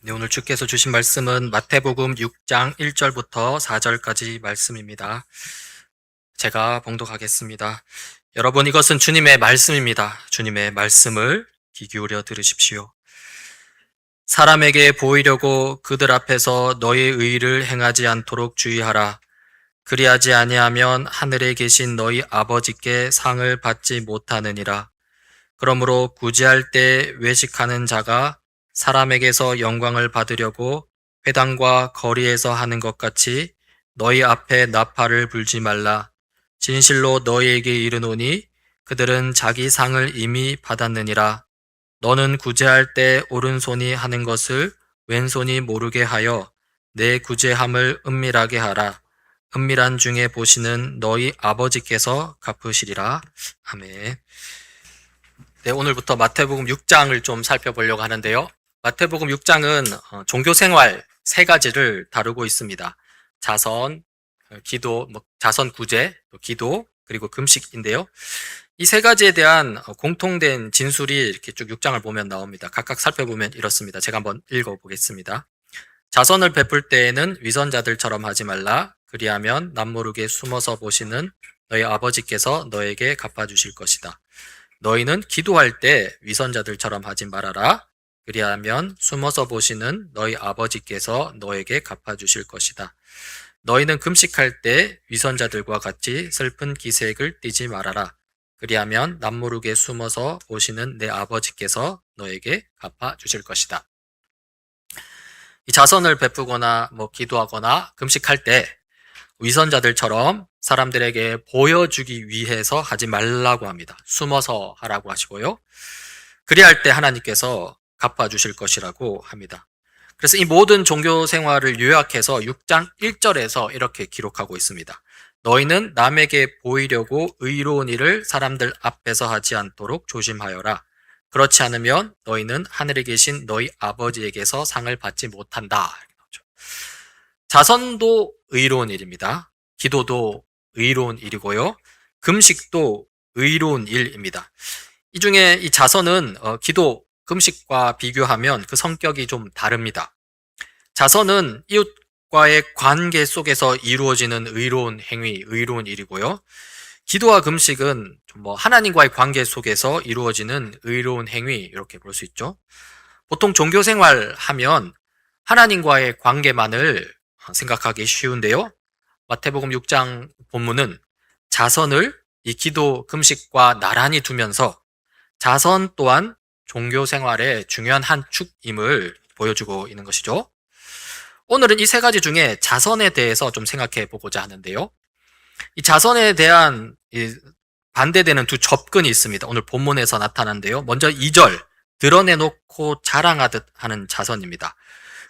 네, 오늘 주께서 주신 말씀은 마태복음 6장 1절부터 4절까지 말씀입니다. 제가 봉독하겠습니다. 여러분, 이것은 주님의 말씀입니다. 주님의 말씀을 귀 기울여 들으십시오. 사람에게 보이려고 그들 앞에서 너의 의를 행하지 않도록 주의하라. 그리하지 아니하면 하늘에 계신 너희 아버지께 상을 받지 못하느니라. 그러므로 구제할 때 외식하는 자가 사람에게서 영광을 받으려고 회당과 거리에서 하는 것 같이 너희 앞에 나팔을 불지 말라. 진실로 너희에게 이르노니 그들은 자기 상을 이미 받았느니라. 너는 구제할 때 오른손이 하는 것을 왼손이 모르게 하여 내 구제함을 은밀하게 하라. 은밀한 중에 보시는 너희 아버지께서 갚으시리라. 아멘. 네, 오늘부터 마태복음 6장을 좀 살펴보려고 하는데요. 마태복음 6장은 종교생활 세 가지를 다루고 있습니다. 자선, 기도, 자선 구제, 기도, 그리고 금식인데요. 이 세 가지에 대한 공통된 진술이 이렇게 쭉 6장을 보면 나옵니다. 각각 살펴보면 이렇습니다. 제가 한번 읽어보겠습니다. 자선을 베풀 때에는 위선자들처럼 하지 말라. 그리하면 남모르게 숨어서 보시는 너희 아버지께서 너에게 갚아주실 것이다. 너희는 기도할 때 위선자들처럼 하지 말아라. 그리하면 숨어서 보시는 너희 아버지께서 너에게 갚아주실 것이다. 너희는 금식할 때 위선자들과 같이 슬픈 기색을 띠지 말아라. 그리하면 남모르게 숨어서 보시는 내 아버지께서 너에게 갚아주실 것이다. 이 자선을 베푸거나 기도하거나 금식할 때 위선자들처럼 사람들에게 보여주기 위해서 하지 말라고 합니다. 숨어서 하라고 하시고요. 그리할 때 하나님께서 갚아주실 것이라고 합니다. 그래서 이 모든 종교 생활을 요약해서 6장 1절에서 이렇게 기록하고 있습니다. 너희는 남에게 보이려고 의로운 일을 사람들 앞에서 하지 않도록 조심하여라. 그렇지 않으면 너희는 하늘에 계신 너희 아버지에게서 상을 받지 못한다. 자선도 의로운 일입니다. 기도도 의로운 일이고요. 금식도 의로운 일입니다. 이 중에 이 자선은 기도, 금식과 비교하면 그 성격이 좀 다릅니다. 자선은 이웃과의 관계 속에서 이루어지는 의로운 행위, 의로운 일이고요. 기도와 금식은 하나님과의 관계 속에서 이루어지는 의로운 행위, 이렇게 볼 수 있죠. 보통 종교 생활 하면 하나님과의 관계만을 생각하기 쉬운데요. 마태복음 6장 본문은 자선을 이 기도, 금식과 나란히 두면서 자선 또한 종교 생활의 중요한 한 축임을 보여주고 있는 것이죠. 오늘은 이 세 가지 중에 자선에 대해서 좀 생각해 보고자 하는데요. 이 자선에 대한 반대되는 두 접근이 있습니다. 오늘 본문에서 나타난데요. 먼저 2절, 드러내놓고 자랑하듯 하는 자선입니다.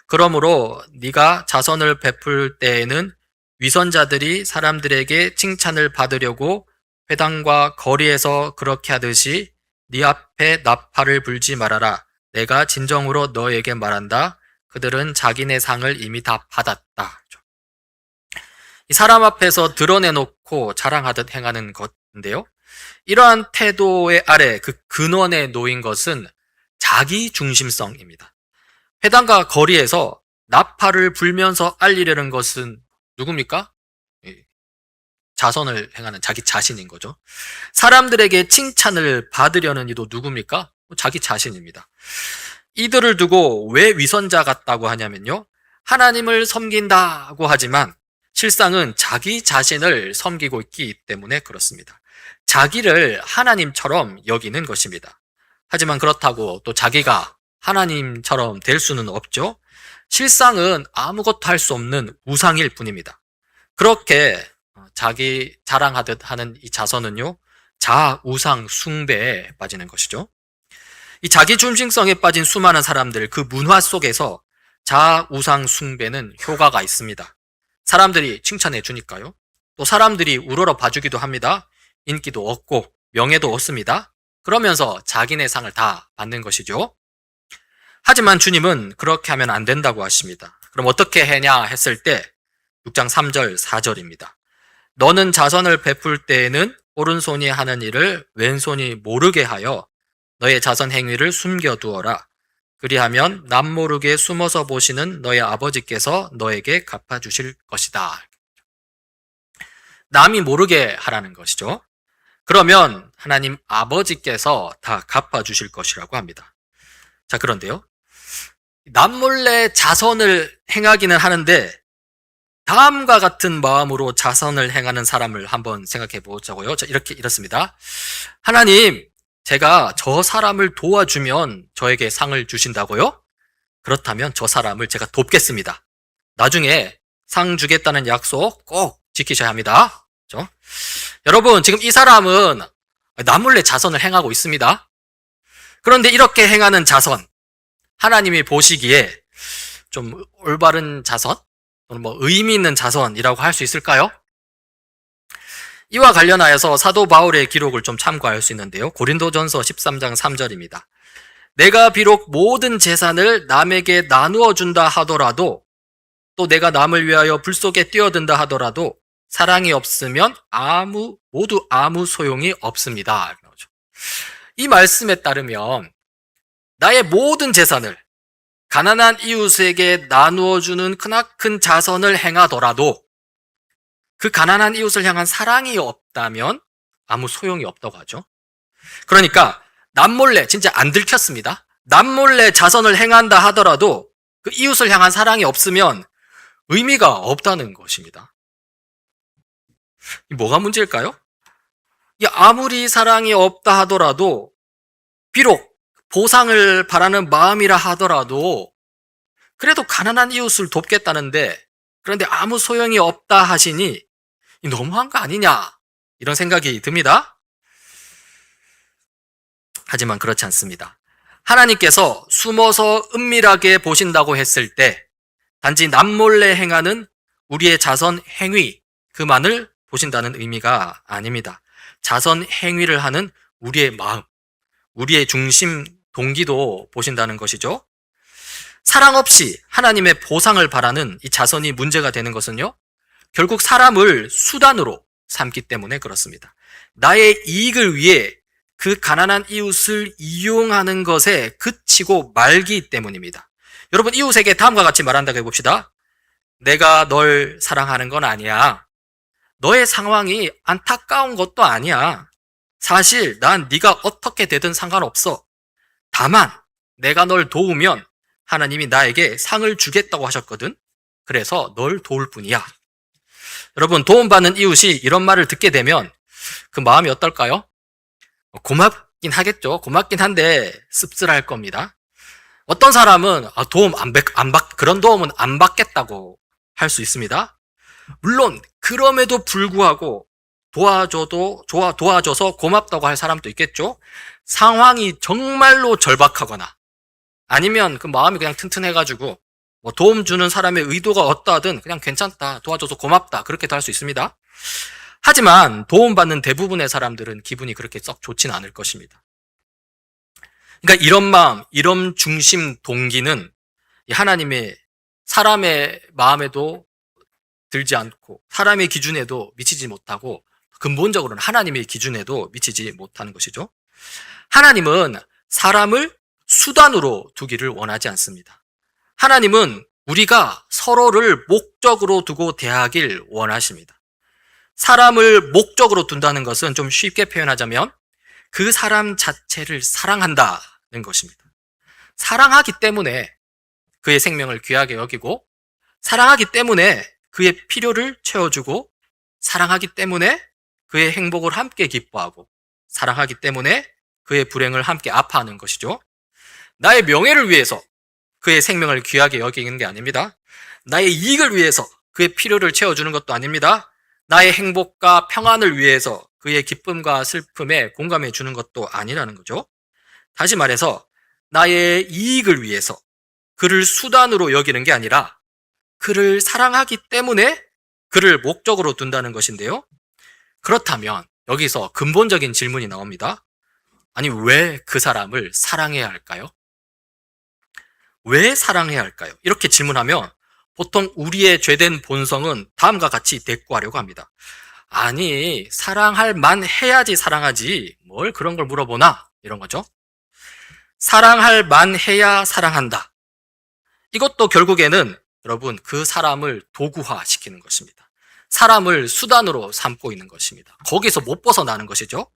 그러므로 네가 자선을 베풀 때에는 위선자들이 사람들에게 칭찬을 받으려고 회당과 거리에서 그렇게 하듯이 네 앞에 나팔을 불지 말아라. 내가 진정으로 너에게 말한다. 그들은 자기네 상을 이미 다 받았다. 이 사람 앞에서 드러내놓고 자랑하듯 행하는 것인데요. 이러한 태도의 아래 그 근원에 놓인 것은 자기 중심성입니다. 회당과 거리에서 나팔을 불면서 알리려는 것은 누굽니까? 자선을 행하는 자기 자신인 거죠. 사람들에게 칭찬을 받으려는 이도 누굽니까? 자기 자신입니다. 이들을 두고 왜 위선자 같다고 하냐면요. 하나님을 섬긴다고 하지만 실상은 자기 자신을 섬기고 있기 때문에 그렇습니다. 자기를 하나님처럼 여기는 것입니다. 하지만 그렇다고 또 자기가 하나님처럼 될 수는 없죠. 실상은 아무것도 할 수 없는 우상일 뿐입니다. 그렇게 자기 자랑하듯 하는 이 자선은요, 자우상 숭배에 빠지는 것이죠. 이 자기 중심성에 빠진 수많은 사람들, 그 문화 속에서 자우상 숭배는 효과가 있습니다. 사람들이 칭찬해 주니까요. 또 사람들이 우러러 봐주기도 합니다. 인기도 얻고 명예도 얻습니다. 그러면서 자기네 상을 다 받는 것이죠. 하지만 주님은 그렇게 하면 안 된다고 하십니다. 그럼 어떻게 해냐 했을 때 6장 3절 4절입니다. 너는 자선을 베풀 때에는 오른손이 하는 일을 왼손이 모르게 하여 너의 자선 행위를 숨겨두어라. 그리하면 남모르게 숨어서 보시는 너의 아버지께서 너에게 갚아주실 것이다. 남이 모르게 하라는 것이죠. 그러면 하나님 아버지께서 다 갚아주실 것이라고 합니다. 자, 그런데요. 남몰래 자선을 행하기는 하는데 다음과 같은 마음으로 자선을 행하는 사람을 한번 생각해 보자고요. 자, 이렇습니다. 하나님, 제가 저 사람을 도와주면 저에게 상을 주신다고요? 그렇다면 저 사람을 제가 돕겠습니다. 나중에 상 주겠다는 약속 꼭 지키셔야 합니다. 그렇죠? 여러분, 지금 이 사람은 남몰래 자선을 행하고 있습니다. 그런데 이렇게 행하는 자선, 하나님이 보시기에 좀 올바른 자선, 또는 의미 있는 자선이라고 할 수 있을까요? 이와 관련하여서 사도 바울의 기록을 좀 참고할 수 있는데요. 고린도전서 13장 3절입니다. 내가 비록 모든 재산을 남에게 나누어 준다 하더라도, 또 내가 남을 위하여 불 속에 뛰어든다 하더라도 사랑이 없으면 모두 아무 소용이 없습니다. 이 말씀에 따르면 나의 모든 재산을 가난한 이웃에게 나누어 주는 크나큰 자선을 행하더라도 그 가난한 이웃을 향한 사랑이 없다면 아무 소용이 없다고 하죠. 그러니까 남몰래, 진짜 안 들켰습니다. 남몰래 자선을 행한다 하더라도 그 이웃을 향한 사랑이 없으면 의미가 없다는 것입니다. 뭐가 문제일까요? 아무리 사랑이 없다 하더라도, 비록 보상을 바라는 마음이라 하더라도, 그래도 가난한 이웃을 돕겠다는데, 그런데 아무 소용이 없다 하시니 너무한 거 아니냐, 이런 생각이 듭니다. 하지만 그렇지 않습니다. 하나님께서 숨어서 은밀하게 보신다고 했을 때 단지 남몰래 행하는 우리의 자선 행위, 그만을 보신다는 의미가 아닙니다. 자선 행위를 하는 우리의 마음, 우리의 중심, 동기도 보신다는 것이죠. 사랑 없이 하나님의 보상을 바라는 이 자선이 문제가 되는 것은요, 결국 사람을 수단으로 삼기 때문에 그렇습니다. 나의 이익을 위해 그 가난한 이웃을 이용하는 것에 그치고 말기 때문입니다. 여러분, 이웃에게 다음과 같이 말한다고 해봅시다. 내가 널 사랑하는 건 아니야. 너의 상황이 안타까운 것도 아니야. 사실 난 네가 어떻게 되든 상관없어. 다만 내가 널 도우면 하나님이 나에게 상을 주겠다고 하셨거든. 그래서 널 도울 뿐이야. 여러분, 도움받는 이웃이 이런 말을 듣게 되면 그 마음이 어떨까요? 고맙긴 하겠죠. 고맙긴 한데 씁쓸할 겁니다. 어떤 사람은 그런 도움은 안 받겠다고 할 수 있습니다. 물론 그럼에도 불구하고 도와줘서 고맙다고 할 사람도 있겠죠. 상황이 정말로 절박하거나 아니면 그 마음이 그냥 튼튼해가지고 도움 주는 사람의 의도가 어떠하든 그냥 괜찮다, 도와줘서 고맙다, 그렇게도 할 수 있습니다. 하지만 도움받는 대부분의 사람들은 기분이 그렇게 썩 좋지는 않을 것입니다. 그러니까 이런 마음, 이런 중심 동기는 하나님의, 사람의 마음에도 들지 않고 사람의 기준에도 미치지 못하고 근본적으로는 하나님의 기준에도 미치지 못하는 것이죠. 하나님은 사람을 수단으로 두기를 원하지 않습니다. 하나님은 우리가 서로를 목적으로 두고 대하길 원하십니다. 사람을 목적으로 둔다는 것은 좀 쉽게 표현하자면 그 사람 자체를 사랑한다는 것입니다. 사랑하기 때문에 그의 생명을 귀하게 여기고, 사랑하기 때문에 그의 필요를 채워주고, 사랑하기 때문에 그의 행복을 함께 기뻐하고, 사랑하기 때문에 그의 불행을 함께 아파하는 것이죠. 나의 명예를 위해서 그의 생명을 귀하게 여기는 게 아닙니다. 나의 이익을 위해서 그의 필요를 채워주는 것도 아닙니다. 나의 행복과 평안을 위해서 그의 기쁨과 슬픔에 공감해 주는 것도 아니라는 거죠. 다시 말해서 나의 이익을 위해서 그를 수단으로 여기는 게 아니라 그를 사랑하기 때문에 그를 목적으로 둔다는 것인데요. 그렇다면 여기서 근본적인 질문이 나옵니다. 아니, 왜 그 사람을 사랑해야 할까요? 왜 사랑해야 할까요? 이렇게 질문하면 보통 우리의 죄된 본성은 다음과 같이 대꾸하려고 합니다. 아니, 사랑할 만 해야지 사랑하지, 뭘 그런 걸 물어보나? 이런 거죠. 사랑할 만해야 사랑한다. 이것도 결국에는 여러분 그 사람을 도구화시키는 것입니다. 사람을 수단으로 삼고 있는 것입니다. 거기서 못 벗어나는 것이죠.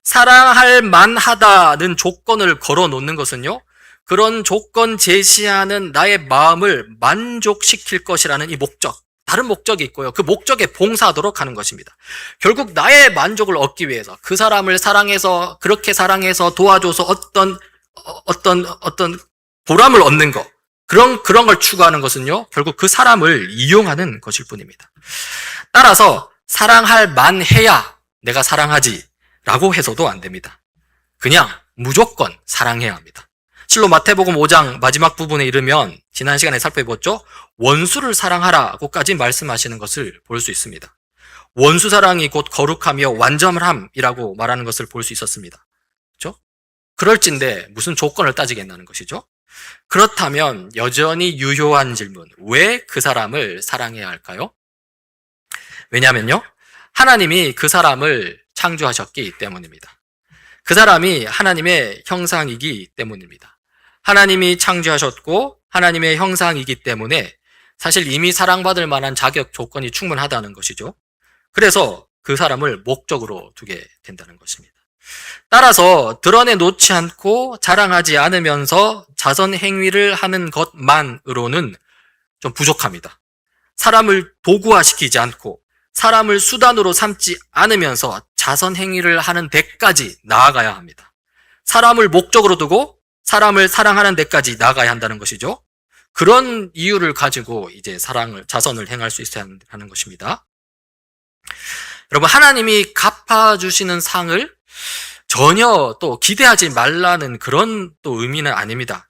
사랑할 만하다는 조건을 걸어 놓는 것은요, 그런 조건 제시하는 나의 마음을 만족시킬 것이라는 이 목적, 다른 목적이 있고요. 그 목적에 봉사하도록 하는 것입니다. 결국 나의 만족을 얻기 위해서 그 사람을 사랑해서, 그렇게 사랑해서 도와줘서 어떤 보람을 얻는 것, 그런 걸 추구하는 것은요, 결국 그 사람을 이용하는 것일 뿐입니다. 따라서 사랑할 만해야 내가 사랑하지 라고 해서도 안 됩니다. 그냥 무조건 사랑해야 합니다. 실로 마태복음 5장 마지막 부분에 이르면 지난 시간에 살펴봤죠? 원수를 사랑하라고까지 말씀하시는 것을 볼 수 있습니다. 원수 사랑이 곧 거룩하며 완전함이라고 말하는 것을 볼 수 있었습니다. 그렇죠? 그럴진데 무슨 조건을 따지겠다는 것이죠? 그렇다면 여전히 유효한 질문, 왜 그 사람을 사랑해야 할까요? 왜냐하면요, 하나님이 그 사람을 창조하셨기 때문입니다. 그 사람이 하나님의 형상이기 때문입니다. 하나님이 창조하셨고 하나님의 형상이기 때문에 사실 이미 사랑받을 만한 자격 조건이 충분하다는 것이죠. 그래서 그 사람을 목적으로 두게 된다는 것입니다. 따라서 드러내놓지 않고 자랑하지 않으면서 자선 행위를 하는 것만으로는 좀 부족합니다. 사람을 도구화시키지 않고 사람을 수단으로 삼지 않으면서 자선 행위를 하는 데까지 나아가야 합니다. 사람을 목적으로 두고 사람을 사랑하는 데까지 나아가야 한다는 것이죠. 그런 이유를 가지고 이제 자선을 행할 수 있어야 하는 것입니다. 여러분, 하나님이 갚아주시는 상을 전혀 또 기대하지 말라는 그런 또 의미는 아닙니다.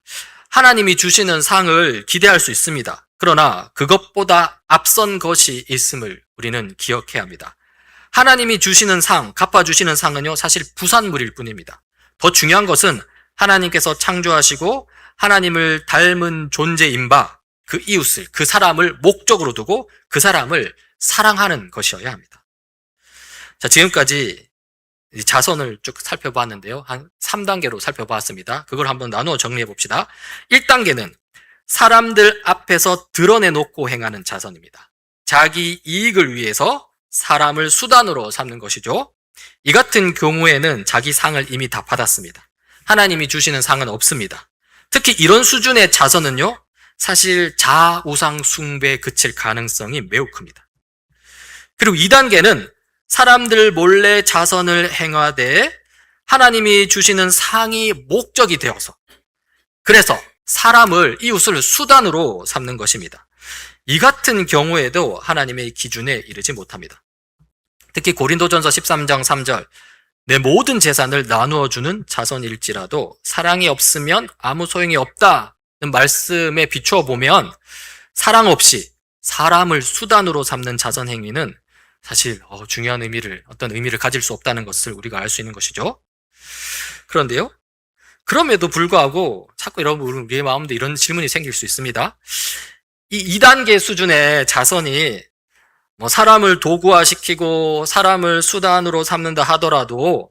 하나님이 주시는 상을 기대할 수 있습니다. 그러나 그것보다 앞선 것이 있음을 우리는 기억해야 합니다. 하나님이 주시는 상, 갚아주시는 상은요, 사실 부산물일 뿐입니다. 더 중요한 것은 하나님께서 창조하시고 하나님을 닮은 존재인 바, 그 이웃을, 그 사람을 목적으로 두고 그 사람을 사랑하는 것이어야 합니다. 자, 지금까지 자선을 쭉 살펴봤는데요. 한 3단계로 살펴봤습니다. 그걸 한번 나누어 정리해 봅시다. 1단계는 사람들 앞에서 드러내놓고 행하는 자선입니다. 자기 이익을 위해서 사람을 수단으로 삼는 것이죠. 이 같은 경우에는 자기 상을 이미 다 받았습니다. 하나님이 주시는 상은 없습니다. 특히 이런 수준의 자선은요, 사실 자우상 숭배에 그칠 가능성이 매우 큽니다. 그리고 2단계는 사람들 몰래 자선을 행하되 하나님이 주시는 상이 목적이 되어서, 그래서 사람을, 이웃을 수단으로 삼는 것입니다. 이 같은 경우에도 하나님의 기준에 이르지 못합니다. 특히 고린도전서 13장 3절, 내 모든 재산을 나누어 주는 자선일지라도 사랑이 없으면 아무 소용이 없다는 말씀에 비추어 보면 사랑 없이 사람을 수단으로 삼는 자선 행위는 사실 중요한 어떤 의미를 가질 수 없다는 것을 우리가 알 수 있는 것이죠. 그런데요, 그럼에도 불구하고 자꾸 우리의 마음도 이런 질문이 생길 수 있습니다. 이 2단계 수준의 자선이 사람을 도구화시키고 사람을 수단으로 삼는다 하더라도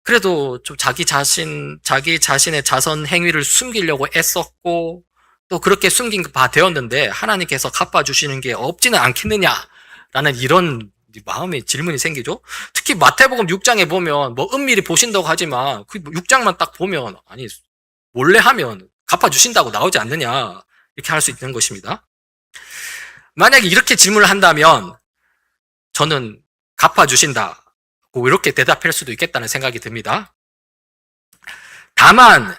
그래도 좀 자기 자신의 자선 행위를 숨기려고 애썼고 또 그렇게 숨긴 바 되었는데 하나님께서 갚아주시는 게 없지는 않겠느냐라는 이런 마음의 질문이 생기죠. 특히 마태복음 6장에 보면 은밀히 보신다고 하지만 그 6장만 딱 보면 아니 몰래 하면 갚아주신다고 나오지 않느냐 이렇게 할 수 있는 것입니다. 만약에 이렇게 질문을 한다면 저는 갚아주신다고 이렇게 대답할 수도 있겠다는 생각이 듭니다. 다만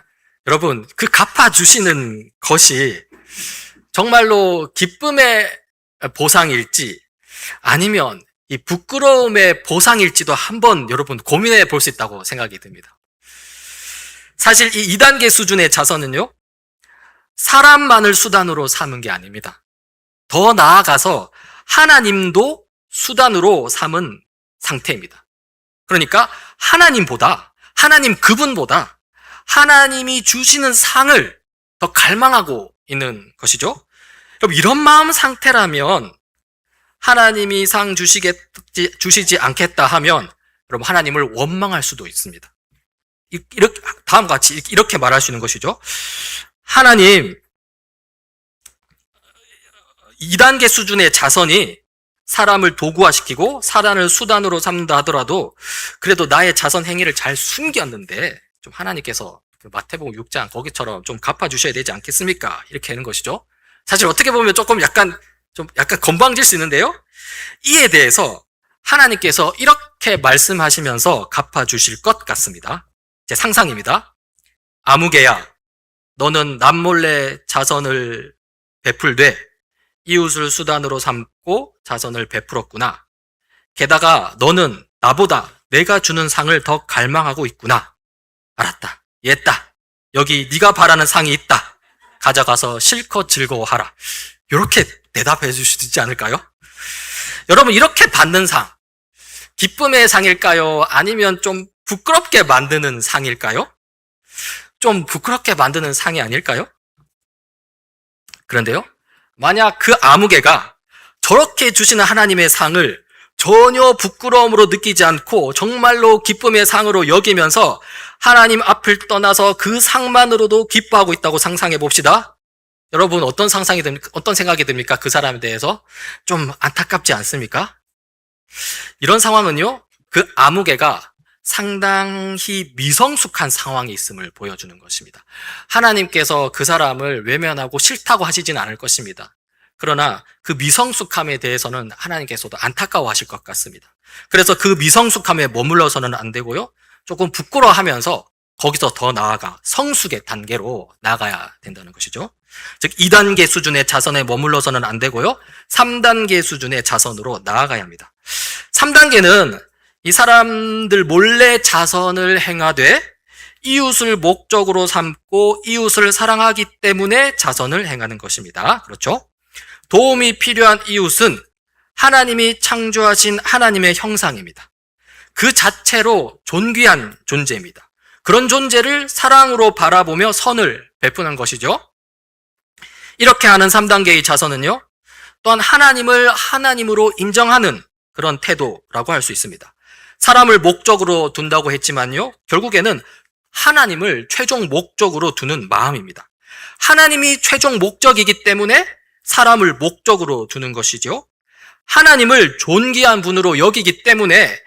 여러분, 그 갚아주시는 것이 정말로 기쁨의 보상일지 아니면 이 부끄러움의 보상일지도 한번 여러분 고민해 볼 수 있다고 생각이 듭니다. 사실 이 2단계 수준의 자선은요, 사람만을 수단으로 삼은 게 아닙니다. 더 나아가서 하나님도 수단으로 삼은 상태입니다. 그러니까 하나님 그분보다 하나님이 주시는 상을 더 갈망하고 있는 것이죠. 여러분, 이런 마음 상태라면 하나님이 상 주시지 않겠다 하면 여러분 하나님을 원망할 수도 있습니다. 이렇게, 다음과 같이 이렇게 말할 수 있는 것이죠. 하나님, 2단계 수준의 자선이 사람을 도구화시키고 사단을 수단으로 삼는다 하더라도 그래도 나의 자선 행위를 잘 숨겼는데 좀 하나님께서 그 마태복음 6장 거기처럼 좀 갚아주셔야 되지 않겠습니까? 이렇게 하는 것이죠. 사실 어떻게 보면 조금 약간 건방질 수 있는데요. 이에 대해서 하나님께서 이렇게 말씀하시면서 갚아주실 것 같습니다. 제 상상입니다. 아무개야, 너는 남몰래 자선을 베풀되 이웃을 수단으로 삼고 자선을 베풀었구나. 게다가 너는 나보다 내가 주는 상을 더 갈망하고 있구나. 알았다. 이해했다. 여기 네가 바라는 상이 있다. 가져가서 실컷 즐거워하라. 이렇게 대답해 주실 수 있지 않을까요? 여러분, 이렇게 받는 상, 기쁨의 상일까요? 아니면 좀 부끄럽게 만드는 상일까요? 좀 부끄럽게 만드는 상이 아닐까요? 그런데요, 만약 그 아무개가 저렇게 주시는 하나님의 상을 전혀 부끄러움으로 느끼지 않고 정말로 기쁨의 상으로 여기면서 하나님 앞을 떠나서 그 상만으로도 기뻐하고 있다고 상상해 봅시다. 여러분, 어떤 생각이 듭니까? 그 사람에 대해서 좀 안타깝지 않습니까? 이런 상황은요, 그 아무개가 상당히 미성숙한 상황에 있음을 보여주는 것입니다. 하나님께서 그 사람을 외면하고 싫다고 하시진 않을 것입니다. 그러나 그 미성숙함에 대해서는 하나님께서도 안타까워하실 것 같습니다. 그래서 그 미성숙함에 머물러서는 안 되고요, 조금 부끄러워하면서 거기서 더 나아가 성숙의 단계로 나가야 된다는 것이죠. 즉 2단계 수준의 자선에 머물러서는 안 되고요, 3단계 수준의 자선으로 나아가야 합니다. 3단계는 이 사람들 몰래 자선을 행하되 이웃을 목적으로 삼고 이웃을 사랑하기 때문에 자선을 행하는 것입니다. 그렇죠? 도움이 필요한 이웃은 하나님이 창조하신 하나님의 형상입니다. 그 자체로 존귀한 존재입니다. 그런 존재를 사랑으로 바라보며 선을 베푸는 것이죠. 이렇게 하는 3단계의 자선은요, 또한 하나님을 하나님으로 인정하는 그런 태도라고 할 수 있습니다. 사람을 목적으로 둔다고 했지만요, 결국에는 하나님을 최종 목적으로 두는 마음입니다. 하나님이 최종 목적이기 때문에 사람을 목적으로 두는 것이죠. 하나님을 존귀한 분으로 여기기 때문에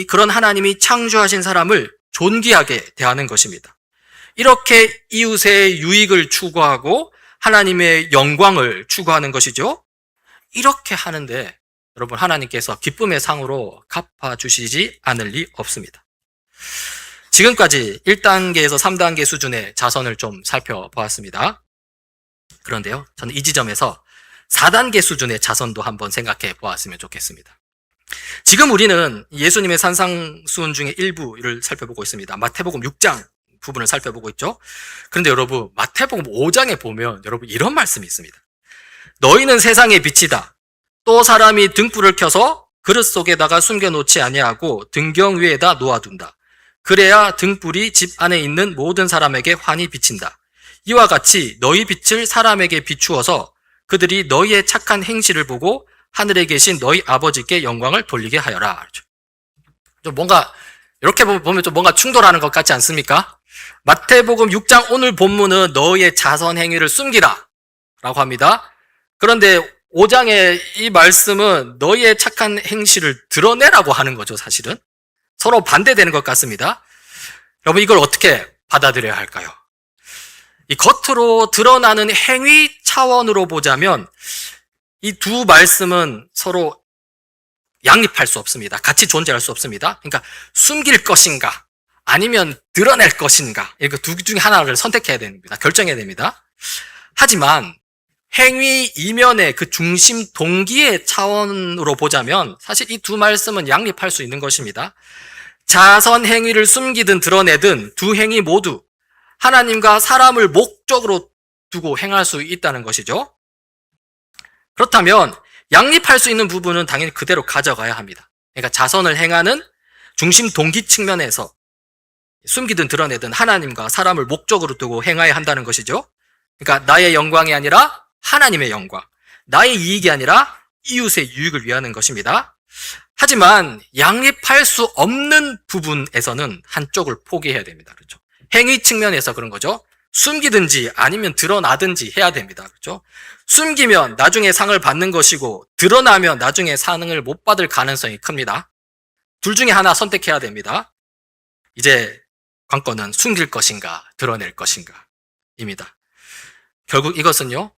그런 하나님이 창조하신 사람을 존귀하게 대하는 것입니다. 이렇게 이웃의 유익을 추구하고 하나님의 영광을 추구하는 것이죠. 이렇게 하는데 여러분, 하나님께서 기쁨의 상으로 갚아주시지 않을 리 없습니다. 지금까지 1단계에서 3단계 수준의 자선을 좀 살펴보았습니다. 그런데요, 저는 이 지점에서 4단계 수준의 자선도 한번 생각해 보았으면 좋겠습니다. 지금 우리는 예수님의 산상수훈 중에 일부를 살펴보고 있습니다. 마태복음 6장 부분을 살펴보고 있죠. 그런데 여러분, 마태복음 5장에 보면 여러분 이런 말씀이 있습니다. 너희는 세상의 빛이다. 또 사람이 등불을 켜서 그릇 속에다가 숨겨놓지 아니하고 등경 위에다 놓아둔다. 그래야 등불이 집 안에 있는 모든 사람에게 환히 비친다. 이와 같이 너희 빛을 사람에게 비추어서 그들이 너희의 착한 행실을 보고 하늘에 계신 너희 아버지께 영광을 돌리게 하여라. 좀 뭔가 이렇게 보면 좀 뭔가 충돌하는 것 같지 않습니까? 마태복음 6장 오늘 본문은 너희의 자선 행위를 숨기라 라고 합니다. 그런데 5장의 이 말씀은 너희의 착한 행실을 드러내라고 하는 거죠. 사실은 서로 반대되는 것 같습니다. 여러분, 이걸 어떻게 받아들여야 할까요? 이 겉으로 드러나는 행위 차원으로 보자면 이 두 말씀은 서로 양립할 수 없습니다. 같이 존재할 수 없습니다. 그러니까 숨길 것인가 아니면 드러낼 것인가, 이거 둘 중에 하나를 선택해야 됩니다. 결정해야 됩니다. 하지만 행위 이면의 그 중심 동기의 차원으로 보자면 사실 이 두 말씀은 양립할 수 있는 것입니다. 자선 행위를 숨기든 드러내든 두 행위 모두 하나님과 사람을 목적으로 두고 행할 수 있다는 것이죠. 그렇다면 양립할 수 있는 부분은 당연히 그대로 가져가야 합니다. 그러니까 자선을 행하는 중심 동기 측면에서 숨기든 드러내든 하나님과 사람을 목적으로 두고 행해야 한다는 것이죠. 그러니까 나의 영광이 아니라 하나님의 영광, 나의 이익이 아니라 이웃의 유익을 위하는 것입니다. 하지만 양립할 수 없는 부분에서는 한쪽을 포기해야 됩니다. 그렇죠? 행위 측면에서 그런 거죠. 숨기든지 아니면 드러나든지 해야 됩니다. 그렇죠? 숨기면 나중에 상을 받는 것이고 드러나면 나중에 상을 못 받을 가능성이 큽니다. 둘 중에 하나 선택해야 됩니다. 이제 관건은 숨길 것인가 드러낼 것인가 입니다. 결국 이것은요,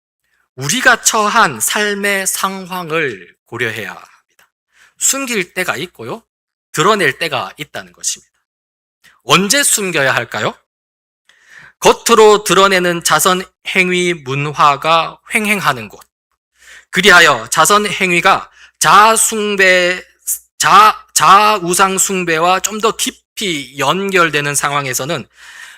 우리가 처한 삶의 상황을 고려해야 합니다. 숨길 때가 있고요, 드러낼 때가 있다는 것입니다. 언제 숨겨야 할까요? 겉으로 드러내는 자선 행위 문화가 횡행하는 곳, 그리하여 자선 행위가 자우상 숭배와 좀 더 깊이 연결되는 상황에서는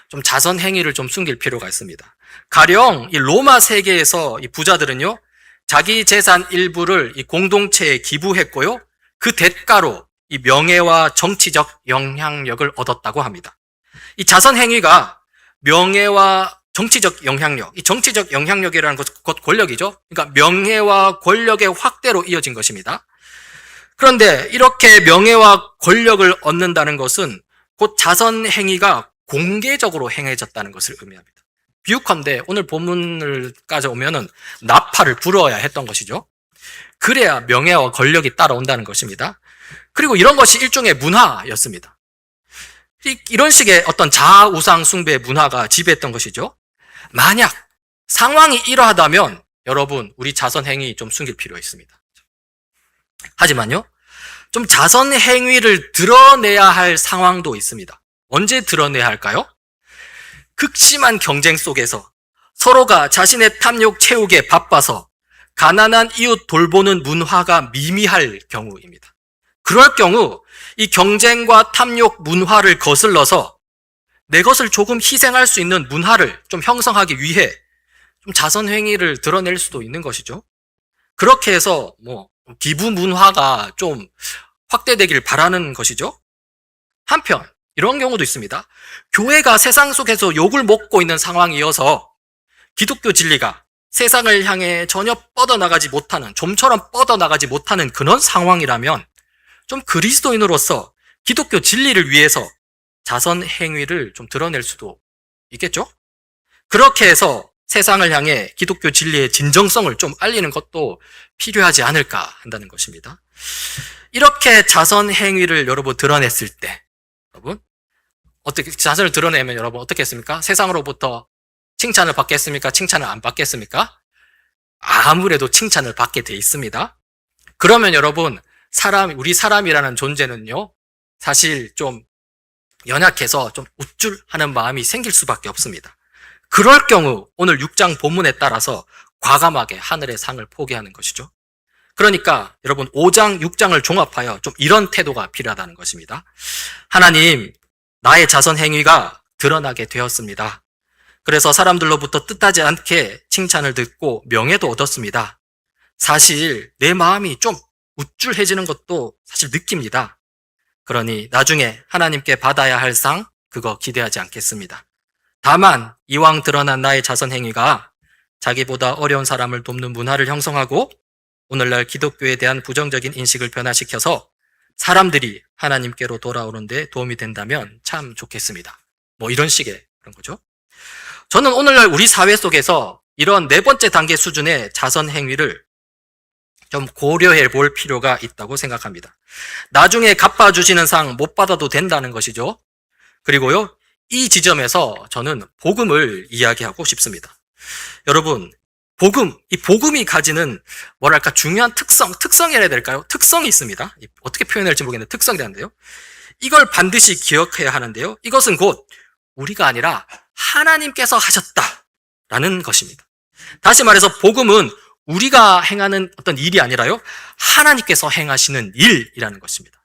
좀 자선 행위를 좀 숨길 필요가 있습니다. 가령 이 로마 세계에서 이 부자들은요, 자기 재산 일부를 이 공동체에 기부했고요, 그 대가로 이 명예와 정치적 영향력을 얻었다고 합니다. 이 자선 행위가 명예와 정치적 영향력, 이 정치적 영향력이라는 것은 곧 권력이죠. 그러니까 명예와 권력의 확대로 이어진 것입니다. 그런데 이렇게 명예와 권력을 얻는다는 것은 곧 자선 행위가 공개적으로 행해졌다는 것을 의미합니다. 비유컨대 오늘 본문을 가져오면은 나팔을 불어야 했던 것이죠. 그래야 명예와 권력이 따라온다는 것입니다. 그리고 이런 것이 일종의 문화였습니다. 이런 식의 어떤 자우상 숭배 문화가 지배했던 것이죠. 만약 상황이 이러하다면 여러분, 우리 자선 행위 좀 숨길 필요가 있습니다. 하지만요, 좀 자선 행위를 드러내야 할 상황도 있습니다. 언제 드러내야 할까요? 극심한 경쟁 속에서 서로가 자신의 탐욕 채우기에 바빠서 가난한 이웃 돌보는 문화가 미미할 경우입니다. 그럴 경우 이 경쟁과 탐욕 문화를 거슬러서 내 것을 조금 희생할 수 있는 문화를 좀 형성하기 위해 좀 자선 행위를 드러낼 수도 있는 것이죠. 그렇게 해서 기부 문화가 좀 확대되길 바라는 것이죠. 한편 이런 경우도 있습니다. 교회가 세상 속에서 욕을 먹고 있는 상황이어서 기독교 진리가 세상을 향해 전혀 뻗어나가지 못하는, 좀처럼 뻗어나가지 못하는 그런 상황이라면 좀 그리스도인으로서 기독교 진리를 위해서 자선 행위를 좀 드러낼 수도 있겠죠? 그렇게 해서 세상을 향해 기독교 진리의 진정성을 좀 알리는 것도 필요하지 않을까 한다는 것입니다. 이렇게 자선 행위를 여러분 드러냈을 때, 여러분 어떻게 자선을 드러내면 여러분 어떻게 했습니까? 세상으로부터 칭찬을 받겠습니까? 칭찬을 안 받겠습니까? 아무래도 칭찬을 받게 돼 있습니다. 그러면 여러분, 우리 사람이라는 존재는요, 사실 좀 연약해서 좀 우쭐하는 마음이 생길 수밖에 없습니다. 그럴 경우 오늘 6장 본문에 따라서 과감하게 하늘의 상을 포기하는 것이죠. 그러니까 여러분 5장, 6장을 종합하여 좀 이런 태도가 필요하다는 것입니다. 하나님, 나의 자선 행위가 드러나게 되었습니다. 그래서 사람들로부터 뜻하지 않게 칭찬을 듣고 명예도 얻었습니다. 사실 내 마음이 좀 우쭐해지는 것도 사실 느낍니다. 그러니 나중에 하나님께 받아야 할 상, 그거 기대하지 않겠습니다. 다만 이왕 드러난 나의 자선 행위가 자기보다 어려운 사람을 돕는 문화를 형성하고 오늘날 기독교에 대한 부정적인 인식을 변화시켜서 사람들이 하나님께로 돌아오는 데 도움이 된다면 참 좋겠습니다. 이런 식의 그런 거죠. 저는 오늘날 우리 사회 속에서 이런 네 번째 단계 수준의 자선 행위를 좀 고려해 볼 필요가 있다고 생각합니다. 나중에 갚아주시는 상 못 받아도 된다는 것이죠. 그리고요, 이 지점에서 저는 복음을 이야기하고 싶습니다. 여러분, 이 복음이 가지는 뭐랄까 중요한 특성이라 해야 될까요? 특성이 있습니다. 어떻게 표현할지 모르겠는데 특성이라는데요. 이걸 반드시 기억해야 하는데요. 이것은 곧 우리가 아니라 하나님께서 하셨다라는 것입니다. 다시 말해서 복음은 우리가 행하는 어떤 일이 아니라요, 하나님께서 행하시는 일이라는 것입니다.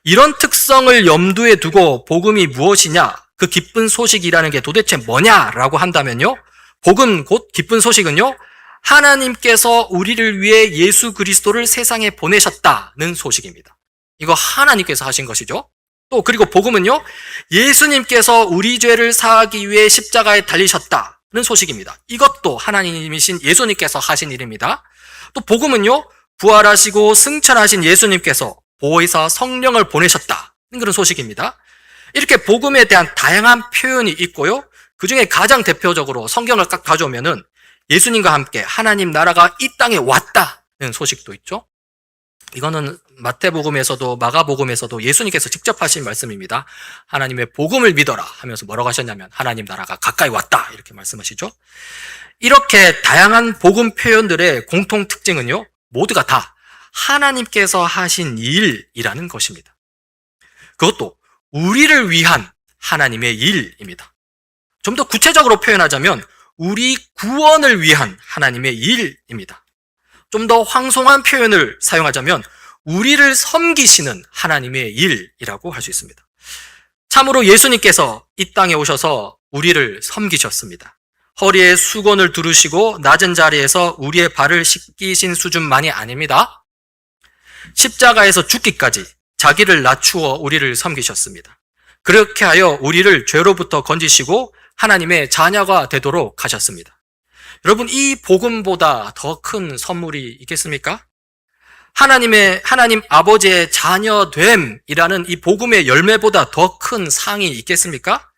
이런 특성을 염두에 두고 복음이 무엇이냐, 그 기쁜 소식이라는 게 도대체 뭐냐라고 한다면요, 복음 곧 기쁜 소식은요, 하나님께서 우리를 위해 예수 그리스도를 세상에 보내셨다는 소식입니다. 이거 하나님께서 하신 것이죠. 또 그리고 복음은요, 예수님께서 우리 죄를 사하기 위해 십자가에 달리셨다는 소식입니다. 이것도 하나님이신 예수님께서 하신 일입니다. 또 복음은요, 부활하시고 승천하신 예수님께서 보혜사 성령을 보내셨다. 그런 소식입니다. 이렇게 복음에 대한 다양한 표현이 있고요. 그 중에 가장 대표적으로 성경을 딱 가져오면은 예수님과 함께 하나님 나라가 이 땅에 왔다는 소식도 있죠. 이거는 마태복음에서도 마가복음에서도 예수님께서 직접 하신 말씀입니다. 하나님의 복음을 믿어라 하면서 뭐라고 하셨냐면 하나님 나라가 가까이 왔다 이렇게 말씀하시죠. 이렇게 다양한 복음 표현들의 공통 특징은요, 모두가 다 하나님께서 하신 일이라는 것입니다. 그것도 우리를 위한 하나님의 일입니다. 좀 더 구체적으로 표현하자면 우리 구원을 위한 하나님의 일입니다. 좀 더 황송한 표현을 사용하자면 우리를 섬기시는 하나님의 일이라고 할 수 있습니다. 참으로 예수님께서 이 땅에 오셔서 우리를 섬기셨습니다. 허리에 수건을 두르시고 낮은 자리에서 우리의 발을 씻기신 수준만이 아닙니다. 십자가에서 죽기까지 자기를 낮추어 우리를 섬기셨습니다. 그렇게 하여 우리를 죄로부터 건지시고 하나님의 자녀가 되도록 하셨습니다. 여러분, 이 복음보다 더 큰 선물이 있겠습니까? 하나님 아버지의 자녀됨이라는 이 복음의 열매보다 더 큰 상이 있겠습니까?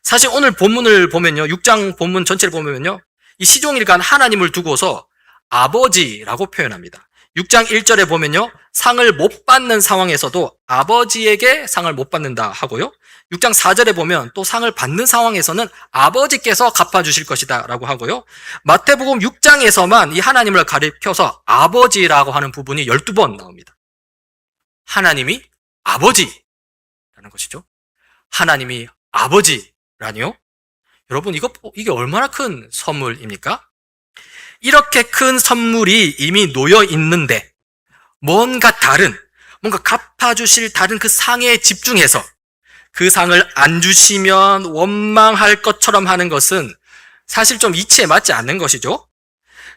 사실 오늘 본문을 보면요, 6장 본문 전체를 보면요, 이 시종일관 하나님을 두고서 아버지라고 표현합니다. 6장 1절에 보면요, 상을 못 받는 상황에서도 아버지에게 상을 못 받는다 하고요, 6장 4절에 보면 또 상을 받는 상황에서는 아버지께서 갚아주실 것이다 라고 하고요, 마태복음 6장에서만 이 하나님을 가리켜서 아버지라고 하는 부분이 12번 나옵니다. 하나님이 아버지라는 것이죠. 하나님이 아버지라니요? 여러분, 이게 얼마나 큰 선물입니까? 이렇게 큰 선물이 이미 놓여 있는데 뭔가 갚아주실 다른 그 상에 집중해서 그 상을 안 주시면 원망할 것처럼 하는 것은 사실 좀 이치에 맞지 않는 것이죠.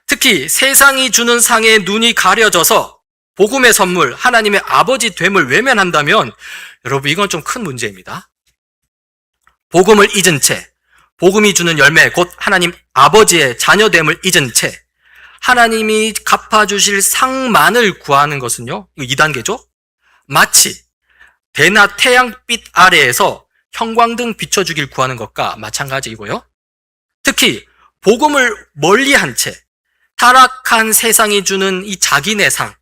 특히 세상이 주는 상에 눈이 가려져서 복음의 선물, 하나님의 아버지 됨을 외면한다면 여러분, 이건 좀 큰 문제입니다. 복음을 잊은 채, 복음이 주는 열매, 곧 하나님 아버지의 자녀됨을 잊은 채 하나님이 갚아주실 상만을 구하는 것은요, 이거 2단계죠. 마치 대낮 태양빛 아래에서 형광등 비춰주길 구하는 것과 마찬가지이고요. 특히 복음을 멀리한 채 타락한 세상이 주는 이 자기네 상,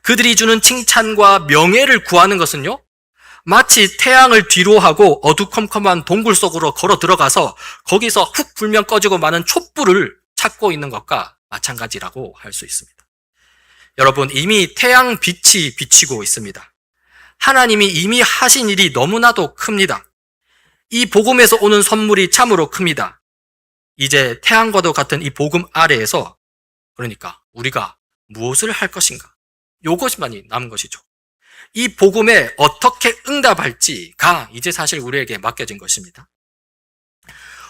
그들이 주는 칭찬과 명예를 구하는 것은요, 마치 태양을 뒤로 하고 어두컴컴한 동굴 속으로 걸어 들어가서 거기서 훅 불면 꺼지고 마는 촛불을 찾고 있는 것과 마찬가지라고 할 수 있습니다. 여러분, 이미 태양 빛이 비치고 있습니다. 하나님이 이미 하신 일이 너무나도 큽니다. 이 복음에서 오는 선물이 참으로 큽니다. 이제 태양과도 같은 이 복음 아래에서, 그러니까 우리가 무엇을 할 것인가, 이것만이 남은 것이죠. 이 복음에 어떻게 응답할지가 이제 사실 우리에게 맡겨진 것입니다.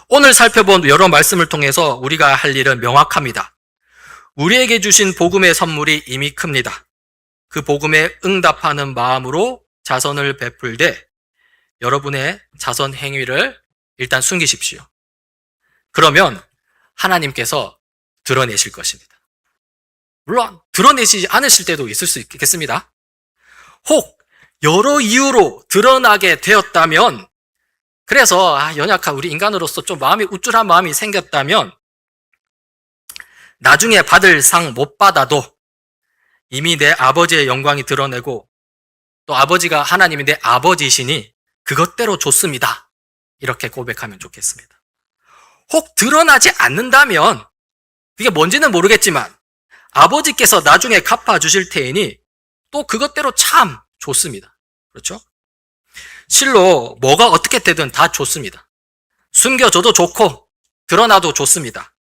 오늘 살펴본 여러 말씀을 통해서 우리가 할 일은 명확합니다. 우리에게 주신 복음의 선물이 이미 큽니다. 그 복음에 응답하는 마음으로 자선을 베풀되 여러분의 자선 행위를 일단 숨기십시오. 그러면 하나님께서 드러내실 것입니다. 물론 드러내시지 않으실 때도 있을 수 있겠습니다. 혹 여러 이유로 드러나게 되었다면, 그래서 연약한 우리 인간으로서 좀 마음이 우쭐한 마음이 생겼다면 나중에 받을 상 못 받아도 이미 내 아버지의 영광이 드러내고 또 아버지가 하나님이 내 아버지이시니 그것대로 좋습니다. 이렇게 고백하면 좋겠습니다. 혹 드러나지 않는다면 그게 뭔지는 모르겠지만 아버지께서 나중에 갚아주실 테이니 또 그것대로 참 좋습니다. 그렇죠? 실로 뭐가 어떻게 되든 다 좋습니다. 숨겨져도 좋고 드러나도 좋습니다.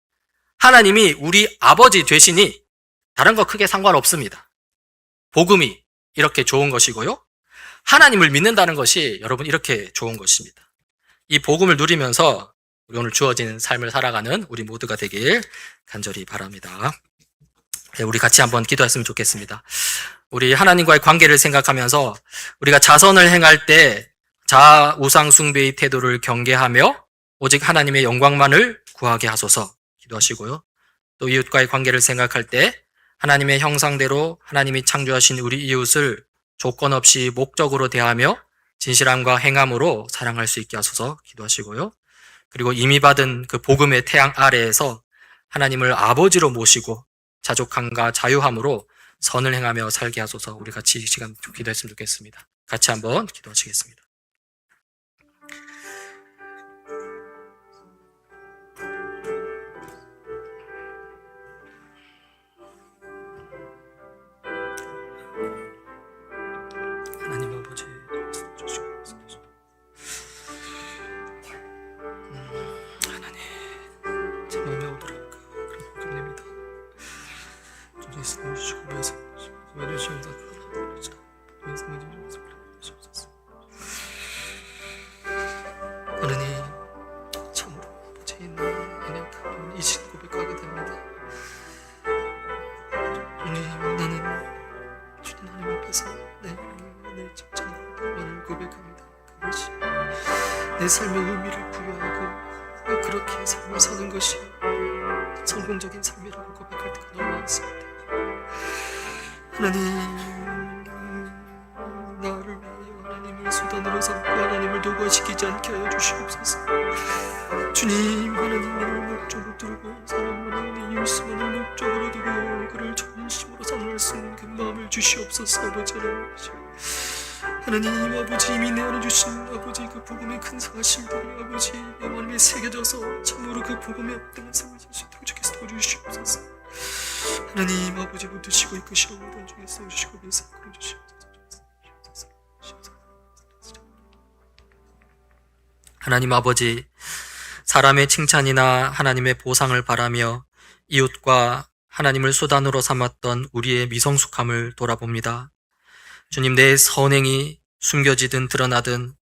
하나님이 우리 아버지 되시니 다른 거 크게 상관없습니다. 복음이 이렇게 좋은 것이고요, 하나님을 믿는다는 것이 여러분 이렇게 좋은 것입니다. 이 복음을 누리면서 우리 오늘 주어진 삶을 살아가는 우리 모두가 되길 간절히 바랍니다. 우리 같이 한번 기도했으면 좋겠습니다. 우리 하나님과의 관계를 생각하면서 우리가 자선을 행할 때 자아 우상 숭배의 태도를 경계하며 오직 하나님의 영광만을 구하게 하소서 기도하시고요. 또 이웃과의 관계를 생각할 때 하나님의 형상대로 하나님이 창조하신 우리 이웃을 조건 없이 목적으로 대하며 진실함과 행함으로 사랑할 수 있게 하소서 기도하시고요. 그리고 이미 받은 그 복음의 태양 아래에서 하나님을 아버지로 모시고 자족함과 자유함으로 선을 행하며 살게 하소서. 우리 같이 이 시간 좀 기도했으면 좋겠습니다. 같이 한번 기도하시겠습니다. 하나님 아버지, 하나님, 제 마음에 오더라 그런 복음입니다. 좀 말씀해 주시고 말씀해 주시옵소서. 하나님, 참으로 아버지의 연약함을 이신 고백하게 됩니다. 주님, 나는 주님 하나님 앞에서 내 집착과 방언을 고백합니다. 그것이 내 삶의 의미를 부여하고 그렇게 삶을 사는 것이 성공적인 삶이라고 고백할 때가 너무 많습니다. 하나님, 나를 위하여 하나님을 수단으로 삼고 하나님을 도구시키지 않게 하여 주시옵소서. 주님, 하나님을 목적으로 두고 사람 하나님의 이웃만을 목적으로 두고 그를 전심으로 사랑할 수 있는 그 마음을 주시옵소서. 아버지 하나님, 아버지 이미 내어주신 아버지 그 복음의 큰 사실들이 아버지 영원히 새겨져서 참으로 그 복음에 합당한 삶을 살 수 있도록 주께서 도와주시옵소서. 하나님, 아버지 붙드시고 이끄시옵고 온 중에 써주시고 배상으로 주시옵소서. 하나님 아버지, 사람의 칭찬이나 하나님의 보상을 바라며 이웃과 하나님을 수단으로 삼았던 우리의 미성숙함을 돌아봅니다. 주님, 내 선행이 숨겨지든 드러나든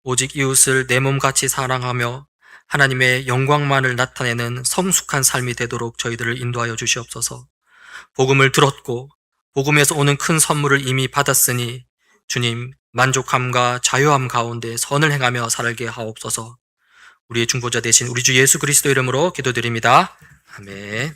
오직 이웃을 내 몸같이 사랑하며 하나님의 영광만을 나타내는 성숙한 삶이 되도록 저희들을 인도하여 주시옵소서. 복음을 들었고 복음에서 오는 큰 선물을 이미 받았으니 주님, 만족함과 자유함 가운데 선을 행하며 살게 하옵소서. 우리의 중보자 되신 우리 주 예수 그리스도 이름으로 기도드립니다. 아멘.